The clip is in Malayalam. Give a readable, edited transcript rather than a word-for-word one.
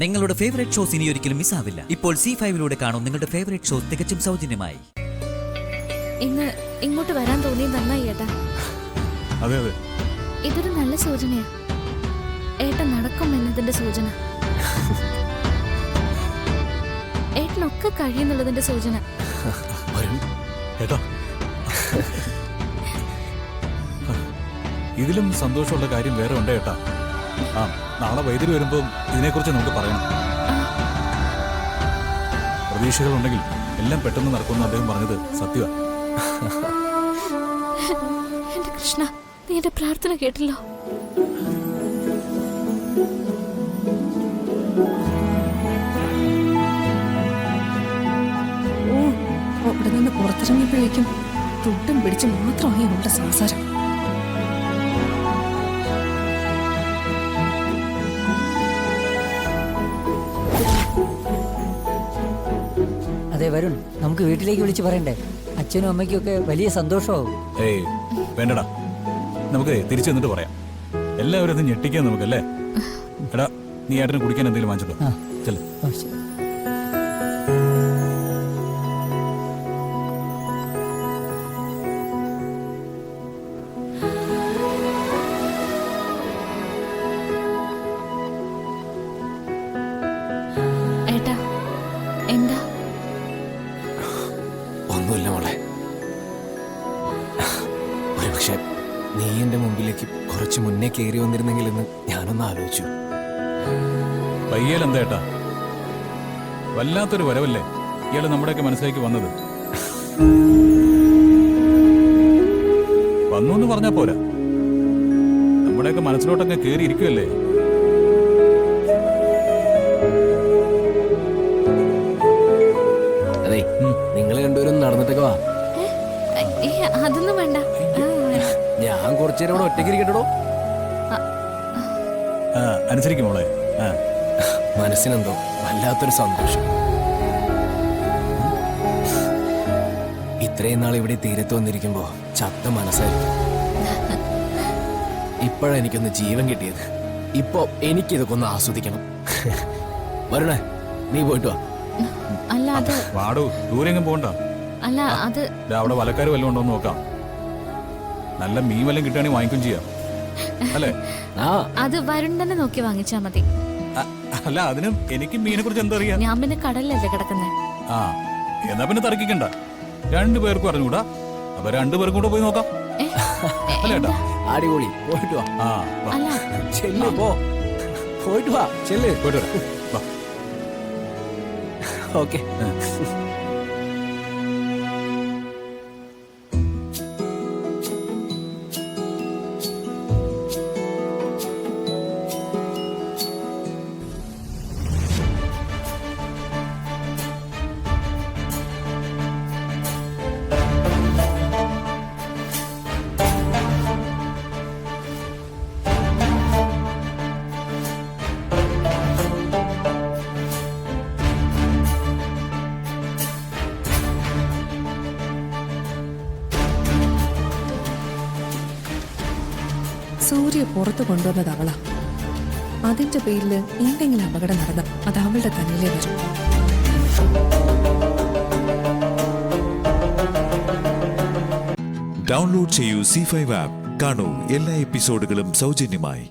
നിങ്ങളുടെ ഫേവറേറ്റ് ഷോസ് ഇനി ഒരിക്കലും മിസ്സാവില്ല. ഇപ്പോൾ C5 കാണും നിങ്ങളുടെ ഫേവറേറ്റ് ഷോസ് തികച്ചും സൗജന്യമായി. ഇന്ന് ഇങ്ങോട്ട് വരാൻ തോന്നി നന്നായി ഏട്ടാ. അതെ അതെ, ഇതൊരു നല്ല സൂചനയാ. ഏട്ടൻ നടക്കും എന്നതിന്റെ സൂചന. ഏട്ടനൊക്കെ കഴിയുന്നുള്ളതിന്റെ സൂചന. ഏട്ടാ ഇതിലും സന്തോഷമുള്ള കാര്യം വേറെ ഉണ്ട് ഏട്ടാ. ആ, നാളെ വൈദ്യുതി വരുമ്പോൾ ഇതിനെക്കുറിച്ച് നമുക്ക് പറയണം. പ്രതീക്ഷകളുണ്ടെങ്കിൽ എല്ലാം പെട്ടെന്ന് നടക്കുമെന്ന് അദ്ദേഹം പറഞ്ഞത് സത്യമാണ്. എന്റെ കൃഷ്ണ, നീ എന്റെ പ്രാർത്ഥന കേട്ടല്ലോ. അവിടെ നിന്ന് പുറത്തിറങ്ങിയപ്പോഴേക്കും തൊട്ടും പിടിച്ച് മാത്രമായി അവളുടെ സംസാരം. അതെ വരുൺ, നമുക്ക് വീട്ടിലേക്ക് വിളിച്ച് പറയണ്ടേ? അച്ഛനും അമ്മയ്ക്കും ഒക്കെ വലിയ സന്തോഷമാവും. ഏയ് വേണ്ടടാ, നമുക്ക് തിരിച്ചു വന്നിട്ട് പറയാം. എല്ലാവരും ഒന്ന് ഞെട്ടിക്കാൻ നമുക്കല്ലേ. എടാ, നീ ഏട്ടന് കുടിക്കാൻ എന്തെങ്കിലും വാങ്ങിച്ചിട്ടോ? ചെല്ല്. ഏട്ടാ, എന്താ? ഒന്നുമില്ല മോളെ. ഒരുപക്ഷെ നീ എന്റെ മുമ്പിലേക്ക് കുറച്ച് മുന്നേ കയറി വന്നിരുന്നെങ്കിൽ എന്ന് ഞാനൊന്ന് ആലോചിച്ചു. പയ്യേലെന്താ ഏട്ടാ, വല്ലാത്തൊരു വരവല്ലേ ഇയാള് നമ്മുടെയൊക്കെ മനസ്സിലേക്ക് വന്നത്. വന്നു എന്ന് പറഞ്ഞാ പോരാ, നമ്മുടെയൊക്കെ മനസ്സിലോട്ടൊക്കെ കയറി ഇരിക്കുമല്ലേ. അതെ, നിങ്ങൾ രണ്ടുപേരും നടന്നിട്ടൊക്കെ വാ. അതൊന്നും വേണ്ട. ഞാൻ കുറച്ചേരം കൂടെ ഒറ്റയ്ക്ക് ഇരിക്കട്ടോ. അനുസരിക്കും മോളെ. മനസ്സിനെന്തോ വല്ലാത്തൊരു സന്തോഷം. ഇത്രയും നാൾ ഇവിടെ തീരത്ത് വന്നിരിക്കുമ്പോ ചത്ത മനസ്സായിരുന്നു. ഇപ്പോഴാ എനിക്കൊന്ന് ജീവൻ കിട്ടിയത്. ഇപ്പൊ എനിക്കിതൊക്കെ ഒന്ന് ആസ്വദിക്കണം. വരണേ, നീ പോയിട്ട് വാ. അല്ല അത് വാടൂ, ദൂരെങ്ങും പോകണ്ട. അല്ല അത് അവിടെ വലക്കാര് വല്ലതും ഉണ്ടോ എന്ന് നോക്കാം. നല്ല മീൻ വല്ലതും കിട്ടുകയാണെങ്കിൽ വാങ്ങിക്കും ചെയ്യാം അല്ലേ? അത് വരുണ്ടെന്ന് നോക്കി വാങ്ങിച്ചാ മതി. അല്ല, അതിനും എനിക്ക് മീനെ കുറിച്ച് എന്താ അറിയാം. ഞാൻ പിന്നെ കടലിലല്ലേ കിടക്കുന്നേ. ആ, എന്നാ പിന്നെ തർക്കിക്കണ്ട. രണ്ടുപേർക്കും അറിഞ്ഞൂടാ, അപ്പൊ രണ്ടുപേർക്കും കൂടെ പോയി നോക്കാം. അല്ലേട്ടാ? അടിപൊളി, പോയിട്ട് വാ. അല്ല ചെല്ല്, പോ. പോയിട്ട് വാ, ചെല്ല്. പോയിട്ട് വാ. ഓക്കെ. സൂര്യ പുറത്തു കൊണ്ടുവന്നത് അവളാ. അതിന്റെ പേരിൽ എന്തെങ്കിലും അപകടം നടന്ന അത് അവളുടെ തന്നിലേ വരും. ഡൗൺലോഡ് ചെയ്യൂ C5 ആപ്പ്. കാണൂ എല്ലാ എപ്പിസോഡുകളും സൗജന്യമായി.